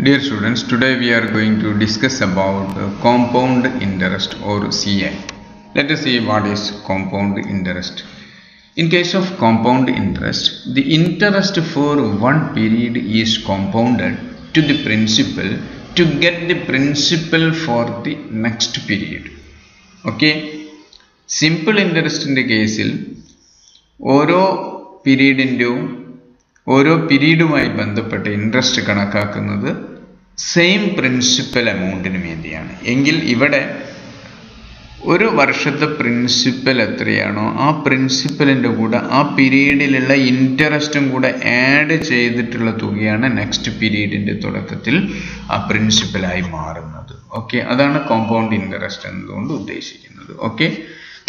Dear students, today we are going to discuss about compound interest or CI. Let us see what is compound interest. In case of compound interest, the interest for one period is compounded to the principal to get the principal for the next period. Okay? Simple interest in the case, ഓരോ പീരീഡുമായി ബന്ധപ്പെട്ട interest കണക്കാക്കുന്നത് same principal എമൗണ്ടിന് വേണ്ടിയാണ്. എങ്കിൽ ഇവിടെ ഒരു വർഷത്തെ principal എത്രയാണോ ആ പ്രിൻസിപ്പലിൻ്റെ കൂടെ ആ പീരീഡിലുള്ള ഇൻട്രസ്റ്റും കൂടെ ആഡ് ചെയ്തിട്ടുള്ള തുകയാണ് നെക്സ്റ്റ് പീരീഡിൻ്റെ തുടക്കത്തിൽ ആ പ്രിൻസിപ്പലായി മാറുന്നത്. ഓക്കെ, അതാണ് കോമ്പൗണ്ട് ഇൻട്രസ്റ്റ് എന്നതുകൊണ്ട് ഉദ്ദേശിക്കുന്നത്. Okay,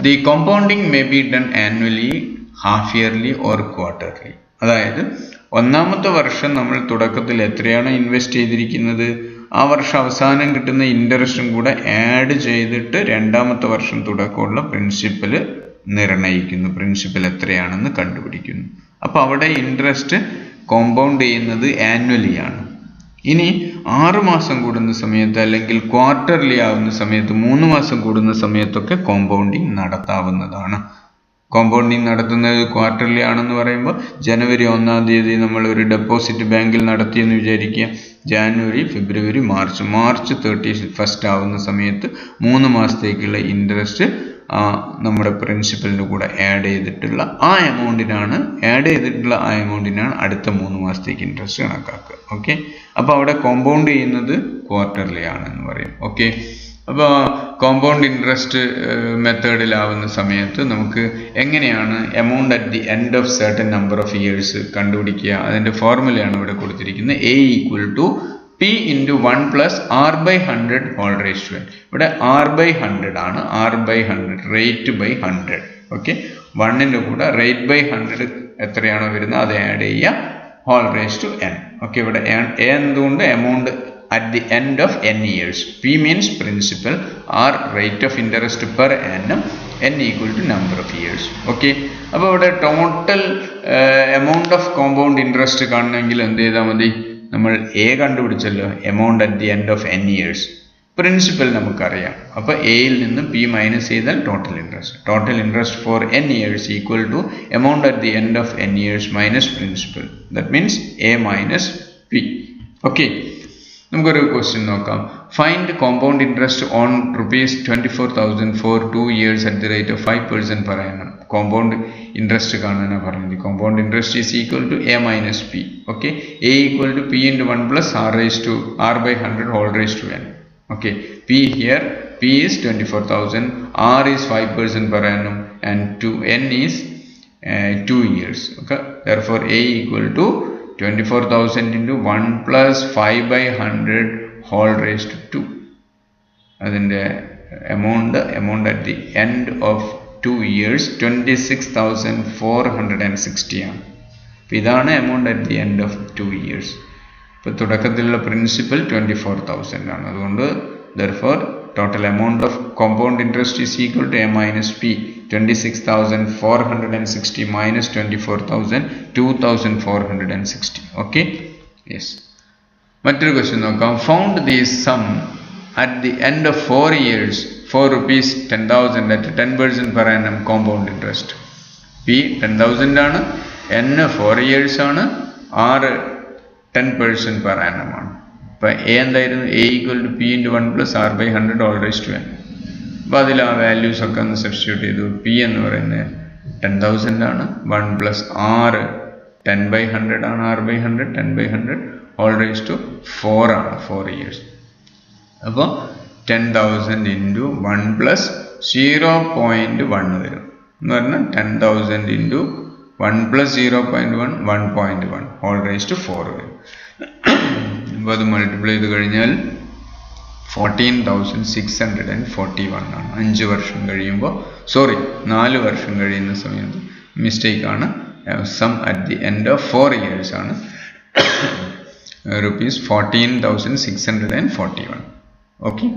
the compounding may be done annually, half yearly or quarterly. അതായത് ഒന്നാമത്തെ വർഷം നമ്മൾ തുടക്കത്തിൽ എത്രയാണ് ഇൻവെസ്റ്റ് ചെയ്തിരിക്കുന്നത് ആ വർഷം അവസാനം കിട്ടുന്ന ഇൻട്രസ്റ്റും കൂടെ ആഡ് ചെയ്തിട്ട് രണ്ടാമത്തെ വർഷം തുടക്കമുള്ള പ്രിൻസിപ്പൽ നിർണ്ണയിക്കുന്നു, പ്രിൻസിപ്പൽ എത്രയാണെന്ന് കണ്ടുപിടിക്കുന്നു. അപ്പോൾ അവിടെ ഇൻട്രസ്റ്റ് കോമ്പൗണ്ട് ചെയ്യുന്നത് ആനുവലി ആണ്. ഇനി 6 മാസം കൂടുന്ന സമയത്ത് അല്ലെങ്കിൽ ക്വാർട്ടർലി ആവുന്ന സമയത്ത് 3 മാസം കൂടുന്ന സമയത്തൊക്കെ കോമ്പൗണ്ടിങ് നടത്താവുന്നതാണ്. കോമ്പൗണ്ടിങ് നടത്തുന്നത് ക്വാർട്ടർലി ആണെന്ന് പറയുമ്പോൾ ജനുവരി 1-ാം തീയതി നമ്മൾ ഒരു ഡെപ്പോസിറ്റ് ബാങ്കിൽ നടത്തിയെന്ന് വിചാരിക്കുക. ജാനുവരി, ഫെബ്രുവരി, മാർച്ച് 31 ആവുന്ന സമയത്ത് 3 മാസത്തേക്കുള്ള ഇൻട്രസ്റ്റ് നമ്മുടെ പ്രിൻസിപ്പലിൻ്റെ കൂടെ ആഡ് ചെയ്തിട്ടുള്ള ആ എമൗണ്ടിനാണ് അടുത്ത 3 മാസത്തേക്ക് ഇൻട്രസ്റ്റ് കണക്കാക്കുക. ഓക്കെ, അപ്പോൾ അവിടെ കോമ്പൗണ്ട് ചെയ്യുന്നത് ക്വാർട്ടർലി ആണെന്ന് പറയും. ഓക്കെ, അപ്പോൾ കോമ്പൗണ്ട് ഇൻട്രസ്റ്റ് മെത്തേഡിലാവുന്ന സമയത്ത് നമുക്ക് എങ്ങനെയാണ് amount at the end of certain number of years കണ്ടുപിടിക്കുക? അതിൻ്റെ ഫോർമുലയാണ് ഇവിടെ കൊടുത്തിരിക്കുന്നത്. A = P × 1 + R/100 whole raised to n. ഇവിടെ R/100 ആണ്. R/100 rate by 100. ഓക്കെ, 1ൻ്റെ കൂടെ റേറ്റ് ബൈ 100 എത്രയാണോ വരുന്നത് അത് ആഡ് ചെയ്യുക, whole raise to n. Okay, ഇവിടെ A എന്തുകൊണ്ട് amount at the end of n years. P means principal, R rate of interest per annum, n = number of years. Okay, അപ്പോൾ ഇവിടെ total amount of compound interest കാണണമെങ്കിൽ എന്ത് ചെയ്താൽ മതി? നമ്മൾ A കണ്ടുപിടിച്ചല്ലോ, amount at the end of n years. Principal നമുക്കറിയാം. അപ്പോൾ എയിൽ നിന്ന് P മൈനസ് ചെയ്താൽ total interest for n years = amount at the end of n years minus principal. That means A minus P. Okay, നമുക്കൊരു question നോക്കാം. Find compound interest on ₹24,000 for 2 years at the rate of 5% per annum. Compound interest കാണാനാണ് പറഞ്ഞത്. Compound interest is equal to A minus P. Okay, A = P × 1 + R/100 whole raised to n. Okay, P here, P is 24,000, R is 5% per annum and n is 2 years. Okay, therefore A = 24,000 × 1 + 5/100 whole raised to 2. അതിൻ്റെ amount at the end of 2 years 26,460 ആണ്. അപ്പോൾ ഇതാണ് amount at the end of 2 years. ഇപ്പോൾ തുടക്കത്തിലുള്ള principal 24,000 ആണ്. അതുകൊണ്ട് therefore total amount of compound interest is equal to A minus P. 26,460 minus 24,000, 2,460. Okay, yes. മറ്റൊരു question നോക്കാം. Found the sum at the end of 4 years for ₹10,000 at 10% per annum compound interest. P 10,000 ആണ്, N 4 years ആണ്, R 10% per annum ആണ്. അപ്പോൾ A എന്തായിരുന്നു? A = P × 1 + R/100 whole raised to n. അപ്പോൾ അതിൽ ആ വാല്യൂസ് ഒക്കെ ഒന്ന് സബ്സ്റ്റിറ്റ്യൂട്ട് ചെയ്തു. P എന്ന് പറയുന്നത് 10,000 ആണ്, 1 + R 10/100 ആണ്, R/100 10/100 whole raised to 4 ആണ്, 4 years. അപ്പോൾ 10,000 × 1 + 0.1 വരും എന്ന് പറഞ്ഞാൽ 10,000 × 1 + 0.1 1.1 whole raised to 4 വരും. അപ്പോൾ അത് മൾട്ടിപ്ലൈ ചെയ്ത് കഴിഞ്ഞാൽ 14,641 ആണ്. 4 വർഷം കഴിയുന്ന സമയത്ത് മിസ്റ്റേക്ക് ആണ്. Sum at the end of 4 years ആണ് ₹14,641. Okay,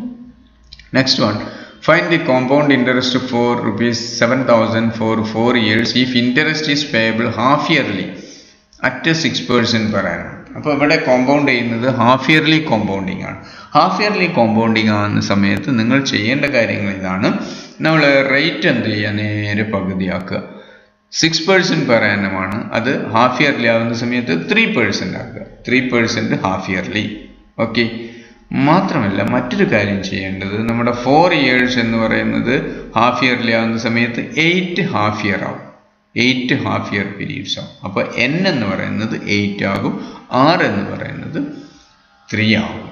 next one. Find the compound interest for ₹7,000 for 4 years if interest is payable half yearly at 6% per annum. അപ്പോൾ ഇവിടെ കോമ്പൗണ്ട് ചെയ്യുന്നത് ഹാഫ് ഇയർലി കോമ്പൗണ്ടിങ് ആണ്. ഹാഫ് ഇയർലി കോമ്പൗണ്ടിങ് ആകുന്ന സമയത്ത് നിങ്ങൾ ചെയ്യേണ്ട കാര്യങ്ങൾ ഇതാണ്. നമ്മൾ റേറ്റ് എന്ത് ചെയ്യുക, നേരെ പകുതിയാക്കുക. 6% പെർ ആനമാണ്. അത് ഹാഫ് ഇയർലി ആകുന്ന സമയത്ത് 3% ആക്കുക. 3% ഹാഫ് ഇയർലി. ഓക്കെ. മാത്രമല്ല മറ്റൊരു കാര്യം ചെയ്യേണ്ടത്, നമ്മുടെ 4 years എന്ന് പറയുന്നത് ഹാഫ് ഇയർലി ആകുന്ന സമയത്ത് 8 ഹാഫ് ഇയർ ആവും. 8 ഹാഫ് ഇയർ പീരീഡ്സ് ആവും. അപ്പോൾ n എന്ന് പറയുന്നത് 8 ആകും, r എന്ന് പറയുന്നത് 3 ആകും.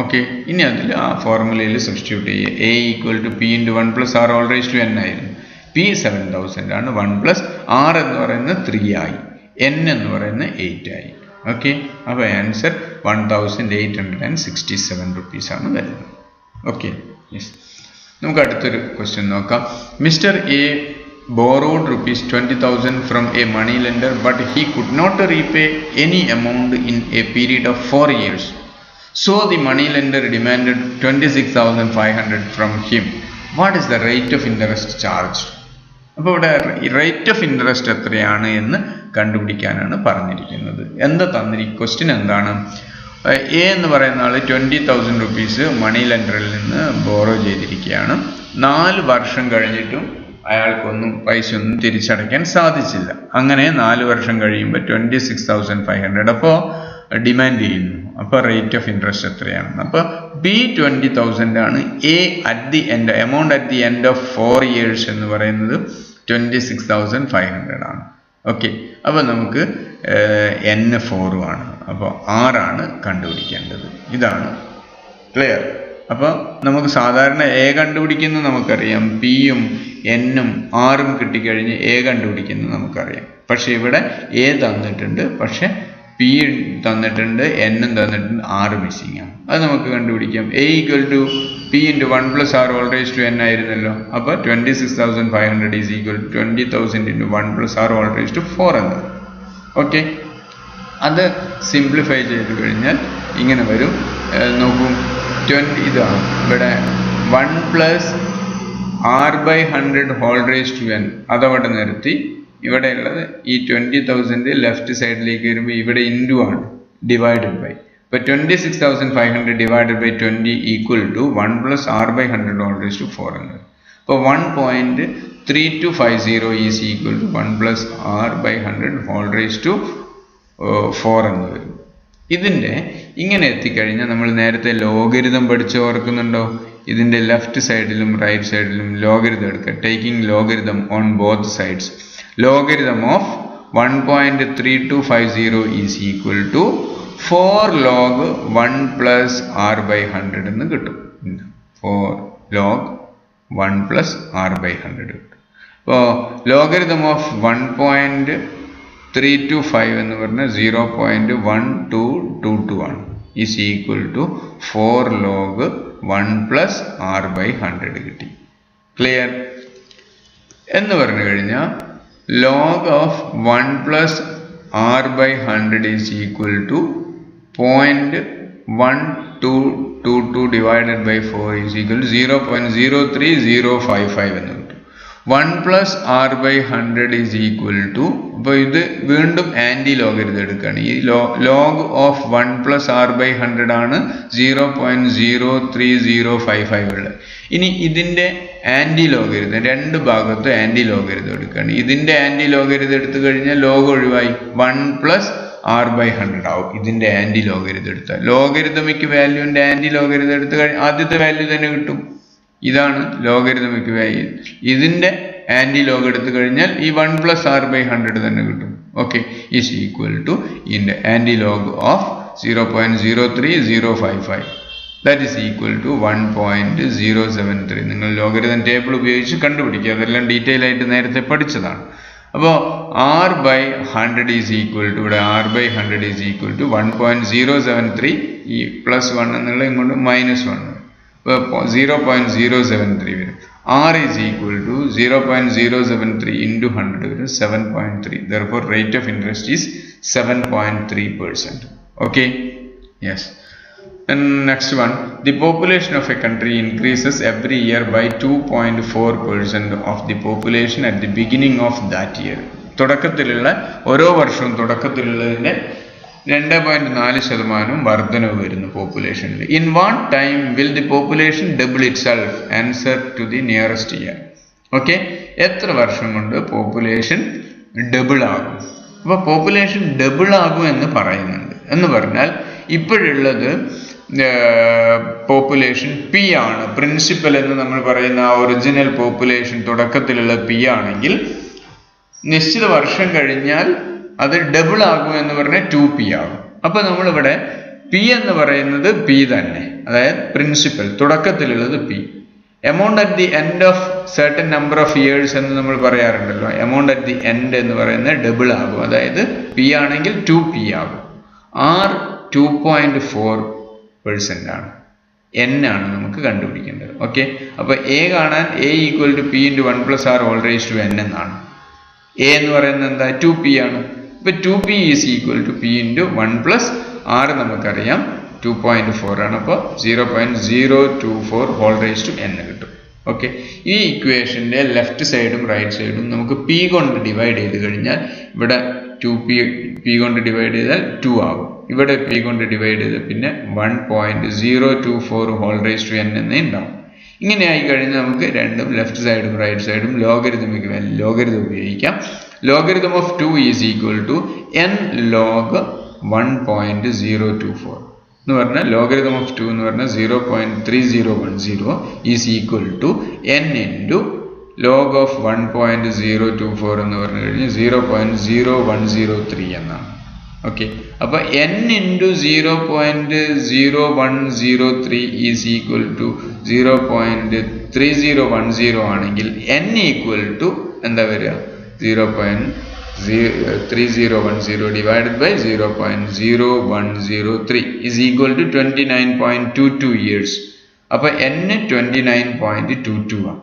ഓക്കെ. ഇനി അതിൽ ആ ഫോർമുലയിൽ സബ്സ്റ്റിറ്റ്യൂട്ട് ചെയ്യുക. a equal to p into 1 plus r whole raise to n ആയിരുന്നു. p 7000 ആണ്. 1 പ്ലസ് r എന്ന് പറയുന്നത് 3 ആയി, n എന്ന് പറയുന്നത് 8 ആയി. ഓക്കെ. അപ്പോൾ ആൻസർ 1867 റുപ്പീസ് ആണ് വരുന്നത്. ഓക്കെ. യെസ്. നമുക്ക് അടുത്തൊരു ക്വസ്റ്റ്യൻ നോക്കാം. Mister A borrowed rupees 20,000 from a money lender, but he could not repay any amount in a period of 4 years. So the money lender demanded 26,500 from him. What is the rate of interest charged? അപ്പോൾ ഇവിടെ rate of interest എത്രയാണ് എന്ന് കണ്ടുപിടിക്കാനാണ് പറഞ്ഞിരിക്കുന്നത്. എന്താ തന്നിരിക്കുന്ന question എന്താണ്? A എന്ന് പറയുന്ന ആൾ 20,000 റുപ്പീസ് മണി ലെൻഡറിൽ നിന്ന് ബോറോ ചെയ്തിരിക്കുകയാണ്. 4 വർഷം കഴിഞ്ഞിട്ടും അയാൾക്കൊന്നും പൈസ ഒന്നും തിരിച്ചടയ്ക്കാൻ സാധിച്ചില്ല. അങ്ങനെ 4 വർഷം കഴിയുമ്പോൾ 26,500 അപ്പോൾ ഡിമാൻഡ് ചെയ്യുന്നു. അപ്പോൾ റേറ്റ് ഓഫ് ഇൻട്രസ്റ്റ് എത്രയാണ്? അപ്പോൾ ബി 20,000 ആണ്. A at the end amount at the end of 4 years എന്ന് പറയുന്നത് 26,500 ആണ്. ഓക്കെ. അപ്പോൾ നമുക്ക് n 4 ആണ്. അപ്പോൾ 6 ആണ് കണ്ടുപിടിക്കേണ്ടത്. ഇതാണ് ക്ലിയർ. അപ്പോൾ നമുക്ക് സാധാരണ എ കണ്ടുപിടിക്കുന്നത് നമുക്കറിയാം, പിയും എന്നും ആറും കിട്ടിക്കഴിഞ്ഞ് എ കണ്ടുപിടിക്കുന്നത് നമുക്കറിയാം. പക്ഷെ ഇവിടെ എ തന്നിട്ടുണ്ട്, പക്ഷെ പി തന്നിട്ടുണ്ട്, എന്നും തന്നിട്ടുണ്ട്, 6 മിസ്സിങ് ആണ്. അത് നമുക്ക് കണ്ടുപിടിക്കാം. A equal to P into 1 plus r whole raise to n ആയിരുന്നല്ലോ. അപ്പോൾ 26,500 is equal to 20,000 into 1 plus r whole raise to 4 എന്നത്. ഓക്കെ. അത് സിംപ്ലിഫൈ ചെയ്ത് കഴിഞ്ഞാൽ ഇങ്ങനെ വരും. നോക്കൂ, 20 ഇതാണ് ഇവിടെ 1 plus r/100 whole rice to n അതവിടെ നിർത്തി. ഇവിടെ ഉള്ളത് ഈ 20,000 ലെഫ്റ്റ് സൈഡിലേക്ക് വരുമ്പോൾ ഇവിടെ ഇൻറ്റു ആണ്, ഡിവൈഡഡ് ബൈ. ഇപ്പോൾ 26,500 divided by 20 equal to 1 plus r/100 whole rice to 4 എന്നത്. അപ്പോൾ 1.3250 is equal to 1 plus r/100 whole rice to 4 എന്ന് വരും. ഇതിൻ്റെ ഇങ്ങനെ എത്തിക്കഴിഞ്ഞാൽ നമ്മൾ നേരത്തെ ലോഗരിതം പഠിച്ച് ഓർക്കുന്നുണ്ടോ? ഇതിൻ്റെ ലെഫ്റ്റ് സൈഡിലും റൈറ്റ് സൈഡിലും ലോഗരിതം എടുക്കുക. Taking logarithm on both sides. Logarithm of 1.3250 is equal to 4 log 1 plus r/100 എന്ന് കിട്ടും. 4 log 1 പ്ലസ് r/100 കിട്ടും. അപ്പോൾ ലോഗരിതം ഓഫ് 1.325 എന്ന് പറഞ്ഞാൽ 0.1222 ആണ്. Is equal to 4 log 1 plus r/100 കിട്ടി. ക്ലിയർ എന്ന് പറഞ്ഞു കഴിഞ്ഞാൽ log of 1 plus r/100 is equal to 0.1222 divided by 4 is equal to 0.03055 എന്ന് കിട്ടും. 1 plus r/100 is equal to, അപ്പോൾ ഇത് വീണ്ടും ആൻറ്റി ലോഗരിതം എടുക്കുകയാണ്. ഈ ലോഗ് ഓഫ് 1 പ്ലസ് r/100 ആണ് 0.03055 ഉള്ളത്. ഇനി ഇതിൻ്റെ ആൻറ്റി ലോഗരിതം, രണ്ട് ഭാഗത്തും ആൻറ്റി ലോഗരിതം എടുക്കുകയാണ്. ഇതിൻ്റെ ആൻറ്റി ലോഗരിതം എടുത്തു കഴിഞ്ഞാൽ ലോഗ് ഒഴിവായി 1 പ്ലസ് r/100 ആവും. ഇതിൻ്റെ ആൻറ്റി ലോഗരിതം എടുത്താൽ ലോഗരിതമിക് വാല്യൂവിൻ്റെ ആൻറ്റി ലോഗരിതം എടുത്തു കഴിഞ്ഞാൽ ആദ്യത്തെ വാല്യൂ തന്നെ കിട്ടും. ഇതാണ് ലോഗരിതമിക് വാല്യൂ. ഇതിൻ്റെ ആൻറ്റി ലോഗ് എടുത്തു കഴിഞ്ഞാൽ ഈ 1 പ്ലസ് r/100 തന്നെ കിട്ടും. ഓക്കെ. ഈസ് ഈക്വൽ ടു ഇതിൻ്റെ anti log of 0.03055 that is equal to 1.073. നിങ്ങൾ ലോഗരിതം ടേബിൾ ഉപയോഗിച്ച് കണ്ടുപിടിക്കുക. അതെല്ലാം ഡീറ്റെയിൽ ആയിട്ട് നേരത്തെ പഠിച്ചതാണ്. അപ്പോൾ r/100 ഈസ് ഈക്വൽ ടു, ഇവിടെ r/100 ഈസ് ഈക്വൽ ടു 1.073, ഈ +1 എന്നുള്ള ഇങ്ങോട്ട് -1, 0.073 വരും. r is equal to 0.073 into 100 വരും 7.3. Therefore rate of interest is 7.3%. Okay. Yes. And next one, the population of a country increases every year by 2.4% of the population at the beginning of that year. തുടക്കത്തിലുള്ള ഓരോ വർഷവും തുടക്കത്തിലുള്ളതിൻ്റെ 2.4% വർധനവ് വരുന്നു പോപ്പുലേഷനിൽ. In what time will the population double itself? Answer to the nearest year. Okay, എത്ര വർഷം കൊണ്ട് population double ആകും? അപ്പോൾ പോപ്പുലേഷൻ ഡബിൾ ആകും എന്ന് പറയുന്നുണ്ട്. എന്ന് പറഞ്ഞാൽ ഇപ്പോഴുള്ളത് പോപ്പുലേഷൻ പി ആണ്. പ്രിൻസിപ്പൽ എന്ന് നമ്മൾ പറയുന്ന ആ ഒറിജിനൽ പോപ്പുലേഷൻ തുടക്കത്തിലുള്ള പി ആണെങ്കിൽ നിശ്ചിത വർഷം കഴിഞ്ഞാൽ അത് ഡബിൾ ആകും എന്ന് പറഞ്ഞാൽ 2p ആകും. അപ്പൊ നമ്മളിവിടെ പി എന്ന് പറയുന്നത് പി തന്നെ, അതായത് പ്രിൻസിപ്പൽ തുടക്കത്തിലുള്ളത് P. Amount at the end of certain number of years എന്ന് നമ്മൾ പറയാറുണ്ടല്ലോ. എമൗണ്ട് അറ്റ് ദി എൻഡ് എന്ന് പറയുന്നത് ഡബിൾ ആകും, അതായത് പി ആണെങ്കിൽ 2p ആകും. ആർ 2.4% ആണ്. n ആണ് നമുക്ക് കണ്ടുപിടിക്കേണ്ടത്. ഓക്കെ, അപ്പൊ എ കാണാൻ a equal to P into 1 + r whole raise to n എന്നാണ്. എ എന്ന് പറയുന്നത് എന്താ? 2p ആണ്. ഇപ്പൊ 2p is equal to P into 1 + r നമുക്കറിയാം 2.4 ആണ്. അപ്പോൾ 0.024 ഹോൾ റേസ് ടു n കിട്ടും. ഓക്കെ, ഈ ഇക്വേഷന്റെ ലെഫ്റ്റ് സൈഡും റൈറ്റ് സൈഡും നമുക്ക് p കൊണ്ട് ഡിവൈഡ് ചെയ്ത് കഴിഞ്ഞാൽ ഇവിടെ 2p കൊണ്ട് ഡിവൈഡ് ചെയ്താൽ 2 ആകും. ഇവിടെ p കൊണ്ട് ഡിവൈഡ് ചെയ്ത് പിന്നെ 1.024 ഹോൾ റേസ് ടു n എന്നേ ഉണ്ടാവും. ഇങ്ങനെ ആയി കഴിഞ്ഞാൽ നമുക്ക് രണ്ടും ലെഫ്റ്റ് സൈഡും റൈറ്റ് സൈഡും ലോഗരിതമിക് ലോഗരിതം ഉപയോഗിക്കാം. Logarithm of 2 is equal to n log 1.024 എന്ന് പറഞ്ഞാൽ ലോഗരിതം ഓഫ് 2 എന്ന് പറഞ്ഞാൽ 0.3010 is equal to n into log of 1.024 എന്ന് പറഞ്ഞു കഴിഞ്ഞാൽ 0.0103 എന്നാണ്. ഓക്കെ, അപ്പൊ n into 0.0103 is equal to 0.3010 ആണെങ്കിൽ n ഈക്വൽ ടു എന്താ വരിക? 0.3010 divided by 0.0103 is equal to 29.22 years. അപ്പൊ n 29.22 ആണ്.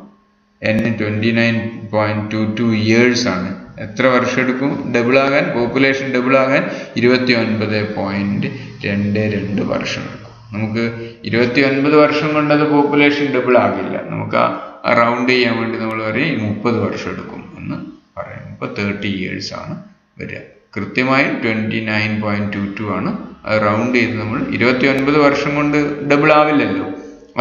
n 29.22 ഇയേഴ്സ് ആണ്. എത്ര വർഷം എടുക്കും ഡബിൾ ആകാൻ? പോപ്പുലേഷൻ ഡബിൾ ആകാൻ 29.22 വർഷം എടുക്കും. നമുക്ക് 29 വർഷം കൊണ്ട് അത് പോപ്പുലേഷൻ ഡബിൾ ആകില്ല. നമുക്ക് ആ റൗണ്ട് ചെയ്യാൻ വേണ്ടി നമ്മൾ പറയും 30 വർഷം എടുക്കും എന്ന് പറയും. ഇപ്പോൾ 30 ഇയേഴ്സ് ആണ് വരിക. കൃത്യമായി 29.22 ആണ്. അത് റൗണ്ട് ചെയ്ത് നമ്മൾ 29 വർഷം കൊണ്ട് ഡബിൾ ആവില്ലല്ലോ.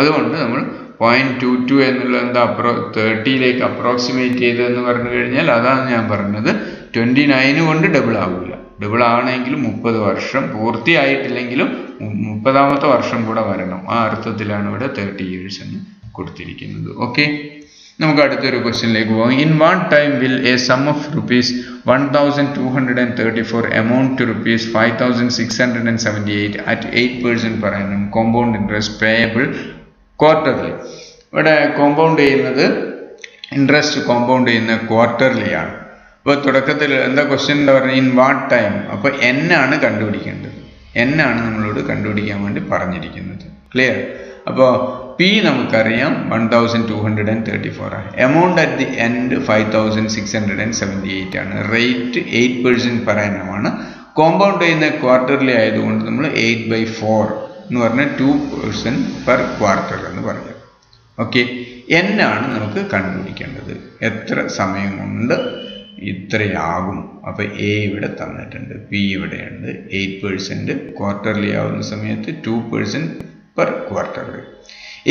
അതുകൊണ്ട് നമ്മൾ 0.22 എന്നുള്ള എന്താ 30ലേക്ക് അപ്രോക്സിമേറ്റ് ചെയ്തതെന്ന് പറഞ്ഞു കഴിഞ്ഞാൽ അതാണ് ഞാൻ പറഞ്ഞത്. 29 കൊണ്ട് ഡബിൾ ആവില്ല. ഡബിൾ ആണെങ്കിലും 30 വർഷം പൂർത്തിയായിട്ടില്ലെങ്കിലും 30ാമത്തെ വർഷം കൂടെ വരണം. ആ അർത്ഥത്തിലാണ് ഇവിടെ 30 ഇയേഴ്സ് എന്ന് കൊടുത്തിരിക്കുന്നത്. ഓക്കെ, നമുക്ക് അടുത്തൊരു ക്വസ്റ്റ്യനിലേക്ക് പോകാം. In what time will a sum of ₹1234 amount to ₹5678 at 8% per annum compound interest payable quarterly? ഇവിടെ കോമ്പൗണ്ട് ചെയ്യുന്നത് ഇൻട്രസ്റ്റ് കോമ്പൗണ്ട് ചെയ്യുന്ന ക്വാർട്ടർലി ആണ്. അപ്പോൾ തുടക്കത്തിൽ എന്താ ക്വസ്റ്റ്യൻ എന്താ പറയുക? In what time. അപ്പോൾ n ആണ് കണ്ടുപിടിക്കേണ്ടത്. n ആണ് നമ്മളോട് കണ്ടുപിടിക്കാൻ വേണ്ടി പറഞ്ഞിരിക്കുന്നത്. ക്ലിയർ? അപ്പോൾ p നമുക്കറിയാം 1234 ആണ്. എമൗണ്ട് അറ്റ് ദി എൻഡ് 5678 ആണ്. റേറ്റ് 8% per annum ആണ്. കോമ്പൗണ്ട് ചെയ്യുന്ന ക്വാർട്ടർലി ആയതുകൊണ്ട് നമ്മൾ 8/4 എന്ന് പറഞ്ഞാൽ 2% per quarter എന്ന് പറയാം. ഓക്കെ, n ആണ് നമുക്ക് കണ്ടുപിടിക്കേണ്ടത്. എത്ര സമയം കൊണ്ട് ഇത്രയാകും? അപ്പോൾ a ഇവിടെ തന്നിട്ടുണ്ട്, p ഇവിടെയുണ്ട്. 8% ക്വാർട്ടർലി ആവുന്ന സമയത്ത് 2% per quarter.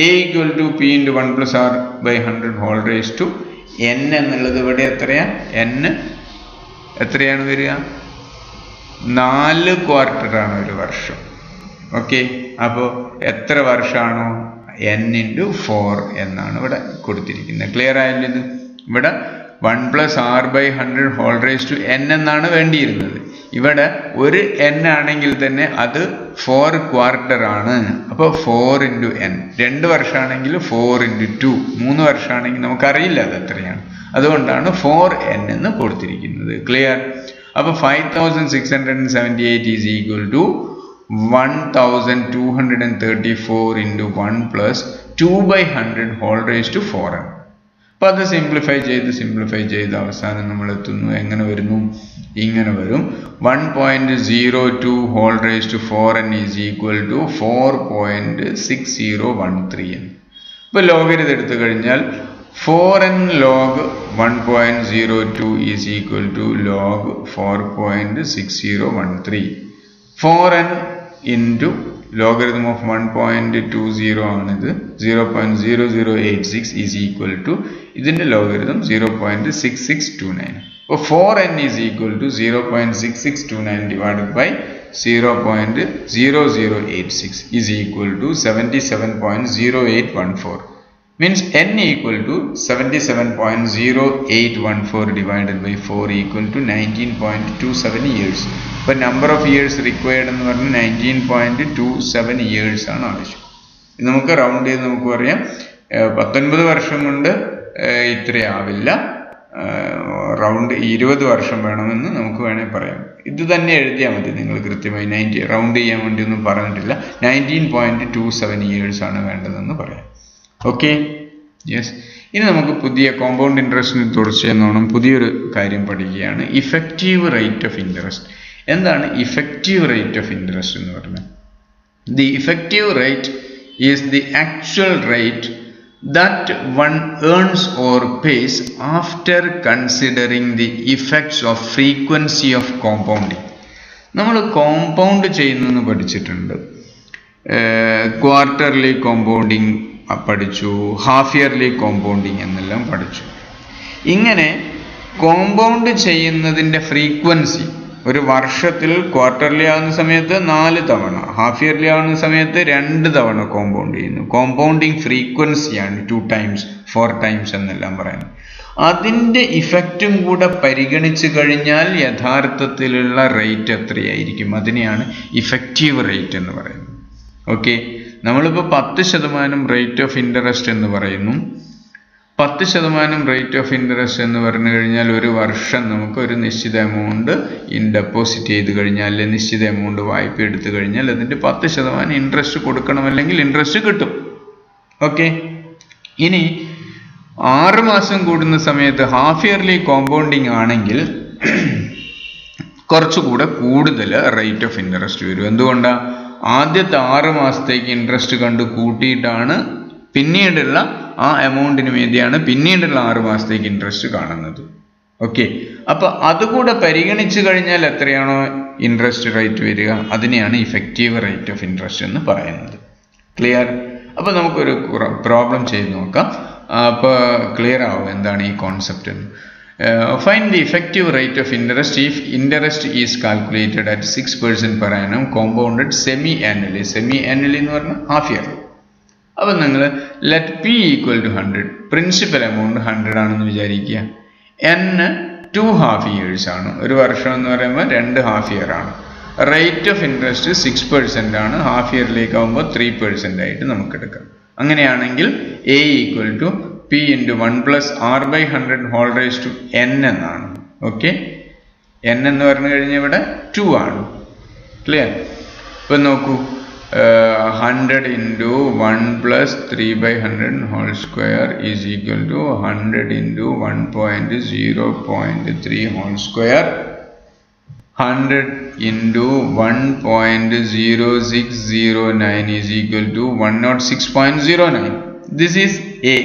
a equal to p into 1 plus r by 100 whole raised to n എന്നുള്ളത് ഇവിടെ എത്രയാ? n എത്രയാണ് വരിക? 4 ക്വാർട്ടറാണ് ഒരു വർഷം. ഓക്കെ, അപ്പോൾ എത്ര വർഷമാണോ? n into 4 എന്നാണ് ഇവിടെ കൊടുത്തിരിക്കുന്നത്. ക്ലിയർ ആയല്ലോ? ഇത് ഇവിടെ 1 plus r by 100 whole raised to n എന്നാണ് വേണ്ടിയിരുന്നത്. ഇവിടെ ഒരു n ആണെങ്കിൽ തന്നെ അത് 4 ക്വാർട്ടർ ആണ്. അപ്പോൾ 4 into n. 2 വർഷമാണെങ്കിൽ 4 into 2. 3 വർഷമാണെങ്കിൽ നമുക്കറിയില്ല അത് എത്രയാണ്. അതുകൊണ്ടാണ് 4n എന്ന് കൊടുത്തിരിക്കുന്നത്. ക്ലിയർ? അപ്പോൾ 5678 is equal to 1234 into 1 plus 2/100 whole raised to 4n. അപ്പോൾ അത് സിംപ്ലിഫൈ ചെയ്ത് അവസാനം നമ്മൾ എത്തുന്നു. എങ്ങനെ വരുന്നു? ഇങ്ങനെ വരും. 1.02 whole raised to 4n is equal to 4.6013. ഇപ്പോൾ ലോഗരിതം എടുത്തു കഴിഞ്ഞാൽ 4n log 1.02 is equal to log 4.6013. 4n into logarithm of 1.20 ആണിത് 0.0086 is equal to ഇതിന്റെ ലോഗരിതം 0.6629. അപ്പോൾ 4n is equal to 0.6629 divided by 0.0086 is equal to 77.0814. Means n equal to 77.0814 divided by 4 equal to 19.27 years. But number of years required എന്ന് പറഞ്ഞാൽ 19.27 years ആണ് ആവശ്യം. ഇത് നമുക്ക് round ചെയ്ത് നമുക്ക് പറയാം 19 വർഷം കൊണ്ട് ഇത്രയാവില്ല, റൗണ്ട് 20 വർഷം വേണമെന്ന് നമുക്ക് വേണമെങ്കിൽ പറയാം. ഇത് തന്നെ എഴുതിയാൽ മതി നിങ്ങൾ കൃത്യമായി. 90 റൗണ്ട് ചെയ്യാൻ വേണ്ടി ഒന്നും പറഞ്ഞിട്ടില്ല. 19.27 years ആണ് വേണ്ടതെന്ന് പറയാം. Okay, yes. ഇനി നമുക്ക് പുതിയ കോമ്പൗണ്ട് ഇൻട്രസ്റ്റിനെ തുടർച്ചയെന്നോണം പുതിയൊരു കാര്യം പഠിക്കുകയാണ്. Effective rate of interest. എന്താണ് ഇഫക്റ്റീവ് റേറ്റ് ഓഫ് ഇൻട്രസ്റ്റ് എന്ന് പറഞ്ഞാൽ? The effective rate is the actual rate that one earns or pays after considering the effects of frequency of compounding. നമ്മൾ കോമ്പൗണ്ട് ചെയ്യുന്നെന്ന് പഠിച്ചിട്ടുണ്ട്. ക്വാർട്ടർലി കോമ്പൗണ്ടിങ് പഠിച്ചു, half yearly compounding എന്നെല്ലാം പഠിച്ചു. ഇങ്ങനെ compound ചെയ്യുന്നതിൻ്റെ frequency ഒരു വർഷത്തിൽ ക്വാർട്ടർലി ആകുന്ന സമയത്ത് 4 തവണ, ഹാഫ് ഇയർലി ആകുന്ന സമയത്ത് 2 തവണ കോമ്പൗണ്ട് ചെയ്യുന്നു. കോമ്പൗണ്ടിങ് ഫ്രീക്വൻസിയാണ് 2 times 4 times എന്നെല്ലാം പറയുന്നത്. അതിൻ്റെ ഇഫക്റ്റും കൂടെ പരിഗണിച്ച് കഴിഞ്ഞാൽ യഥാർത്ഥത്തിലുള്ള റേറ്റ് എത്രയായിരിക്കും? അതിനെയാണ് ഇഫക്റ്റീവ് റേറ്റ് എന്ന് പറയുന്നത്. ഓക്കെ, നമ്മളിപ്പോൾ 10% റേറ്റ് ഓഫ് ഇൻട്രസ്റ്റ് എന്ന് പറയുന്നു. 10% റേറ്റ് ഓഫ് ഇൻട്രസ്റ്റ് എന്ന് പറഞ്ഞു കഴിഞ്ഞാൽ ഒരു വർഷം നമുക്ക് ഒരു നിശ്ചിത എമൗണ്ട് ഡെപ്പോസിറ്റ് ചെയ്ത് കഴിഞ്ഞാൽ, അല്ലെങ്കിൽ നിശ്ചിത എമൗണ്ട് വായ്പ എടുത്തു കഴിഞ്ഞാൽ അതിൻ്റെ 10% ഇൻട്രസ്റ്റ് കൊടുക്കണം, അല്ലെങ്കിൽ ഇൻട്രസ്റ്റ് കിട്ടും. ഓക്കെ, ഇനി 6 മാസം കൂടുന്ന സമയത്ത് ഹാഫ് ഇയർലി കോമ്പൗണ്ടിങ് ആണെങ്കിൽ കുറച്ചുകൂടെ കൂടുതൽ റേറ്റ് ഓഫ് ഇൻട്രസ്റ്റ് വരും. എന്തുകൊണ്ടാണ്? ആദ്യത്തെ 6 മാസത്തേക്ക് ഇൻട്രസ്റ്റ് കണ്ട് കൂട്ടിയിട്ടാണ് പിന്നീടുള്ള ആ എമൗണ്ടിന് വേണ്ടിയാണ് പിന്നീടുള്ള 6 മാസത്തേക്ക് ഇൻട്രസ്റ്റ് കാണുന്നത്. ഓക്കെ, അപ്പോൾ അതുകൂടെ പരിഗണിച്ച് കഴിഞ്ഞാൽ എത്രയാണോ ഇൻട്രസ്റ്റ് റേറ്റ് വരിക അതിനെയാണ് ഇഫക്റ്റീവ് റേറ്റ് ഓഫ് ഇൻട്രസ്റ്റ് എന്ന് പറയുന്നത്. ക്ലിയർ? അപ്പോൾ നമുക്കൊരു പ്രോബ്ലം ചെയ്ത് നോക്കാം. അപ്പോൾ ക്ലിയർ ആവും എന്താണ് ഈ കോൺസെപ്റ്റ് എന്ന്. Find the effective rate of interest if interest is calculated at 6% per annum compounded semi-annually. Semi-annually എന്ന് പറഞ്ഞാൽ ഹാഫ് ഇയർലി. അപ്പം നിങ്ങൾ let P equal to 100, principal amount 100 ആണെന്ന് വിചാരിക്കുക. എൻ 2 ഹാഫ് ഇയേഴ്സ് ആണ്. ഒരു വർഷം എന്ന് പറയുമ്പോൾ 2 ഹാഫ് ഇയർ ആണ്. റേറ്റ് ഓഫ് ഇൻട്രസ്റ്റ് 6% ആണ്. ഹാഫ് ഇയറിലേക്ക് ആകുമ്പോൾ 3% ആയിട്ട് നമുക്ക് എടുക്കാം. അങ്ങനെയാണെങ്കിൽ A equal to P into 1 + r/100 whole rice to n എന്നാണ്. ഓക്കെ, n എന്ന് പറഞ്ഞു കഴിഞ്ഞാൽ ഇവിടെ 2 ആണ്. ക്ലിയർ? ഇപ്പം നോക്കൂ, 100 into 1 + 3/100 whole square is equal to 100 into 1.0.3 whole square. 100 into 1.0609 is equal to 106.09. This is A.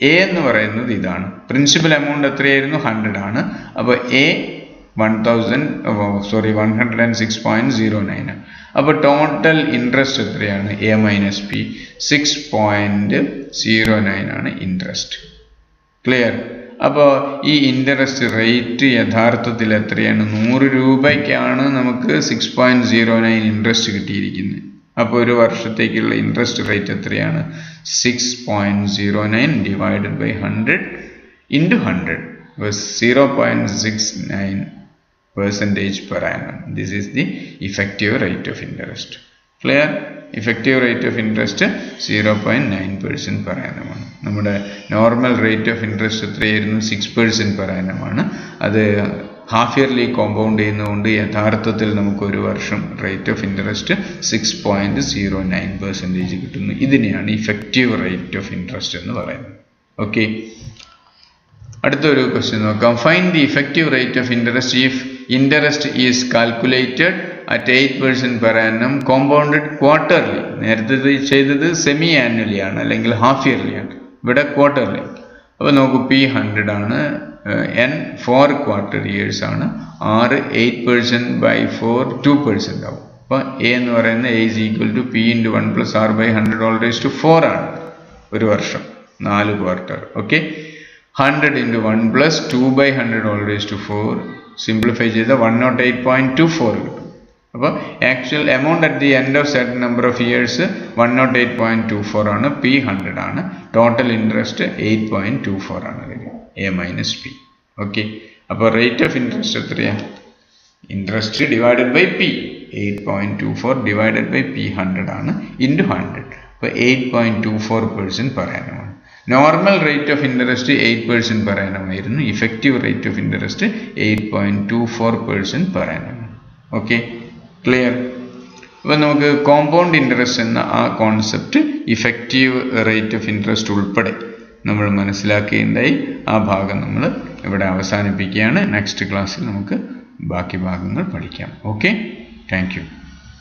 A എന്ന് പറയുന്നത് ഇതാണ്. പ്രിൻസിപ്പൽ എമൗണ്ട് എത്രയായിരുന്നു? 100 ആണ്. അപ്പോൾ A 106.09. അപ്പോൾ ടോട്ടൽ ഇൻട്രസ്റ്റ് എത്രയാണ്? A - P 6.09 ആണ് ഇൻട്രസ്റ്റ്. ക്ലിയർ? അപ്പോൾ ഈ ഇൻട്രസ്റ്റ് റേറ്റ് യഥാർത്ഥത്തിൽ എത്രയാണ്? 100 രൂപയ്ക്കാണ് നമുക്ക് 6.09 ഇൻട്രസ്റ്റ് കിട്ടിയിരിക്കുന്നത്. അപ്പോൾ ഒരു വർഷത്തേക്കുള്ള ഇൻട്രസ്റ്റ് റേറ്റ് എത്രയാണ്? 6.09 divided by 100 into 100 was 0.69% per annum. This is the effective rate of interest. Clear? Effective rate of interest 0.9% per annum ആണ്. നമ്മുടെ നോർമൽ റേറ്റ് ഓഫ് ഇൻട്രസ്റ്റ് എത്രയായിരുന്നു? 6% per annum ആണ്. അത് ഹാഫ് ഇയർലി കോമ്പൗണ്ട് ചെയ്യുന്നതുകൊണ്ട് യഥാർത്ഥത്തിൽ നമുക്ക് ഒരു വർഷം റേറ്റ് ഓഫ് ഇൻട്രസ്റ്റ് 6.09% കിട്ടുന്നു. ഇതിനെയാണ് ഇഫക്റ്റീവ് റേറ്റ് ഓഫ് ഇൻട്രസ്റ്റ് എന്ന് പറയുന്നത്. ഓക്കെ, അടുത്തൊരു ക്വസ്റ്റ്യൻ നോക്കാം. Find the effective rate of interest if interest is calculated at 8% per annum compounded quarterly. നേരത്തെ ചെയ്തത് സെമി ആനുവലി ആണ്, അല്ലെങ്കിൽ ഹാഫ് ഇയർലി ആണ്. ഇവിടെ ക്വാർട്ടർലി. അപ്പോൾ നോക്കൂ, പി 100 ആണ്, n 4 ക്വാർട്ടർ ഇയേഴ്സ് ആണ്, 8% by 4 2% ആവും. അപ്പോൾ എ എന്ന് പറയുന്നത് A is equal to P into 1 plus R by 100 whole raise to 4 ആണ് ഒരു വർഷം 4 quarter. Okay, 100 into 1 plus 2 by 100 whole raise to 4 simplify ചെയ്താൽ 108.24 കിട്ടും. അപ്പോൾ actual amount at the end of certain number of years 108.24 ആണ്, P 100 ആണ്, total interest 8.24 ആണ് വരിക, എ മൈനസ് പി. ഓക്കെ, അപ്പോൾ റേറ്റ് ഓഫ് ഇൻട്രസ്റ്റ് എത്രയാണ്? Interest divided by P 8.24 divided by P 100 ആണ് ഇൻറ്റു 100. അപ്പോൾ 8.24% per annum ആണ്. Normal rate of interest 8% per annum ആയിരുന്നു. Effective rate of interest 8.24% per annum. Okay, clear? അപ്പോൾ നമുക്ക് കോമ്പൗണ്ട് ഇൻട്രസ്റ്റ് എന്ന ആ concept effective rate of interest ഉൾപ്പെടെ നമ്മൾ മനസ്സിലാക്കുകയുണ്ടായി. ആ ഭാഗം നമ്മൾ ഇവിടെ അവസാനിപ്പിക്കുകയാണ്. നെക്സ്റ്റ് ക്ലാസ്സിൽ നമുക്ക് ബാക്കി ഭാഗങ്ങൾ പഠിക്കാം. Okay, thank you.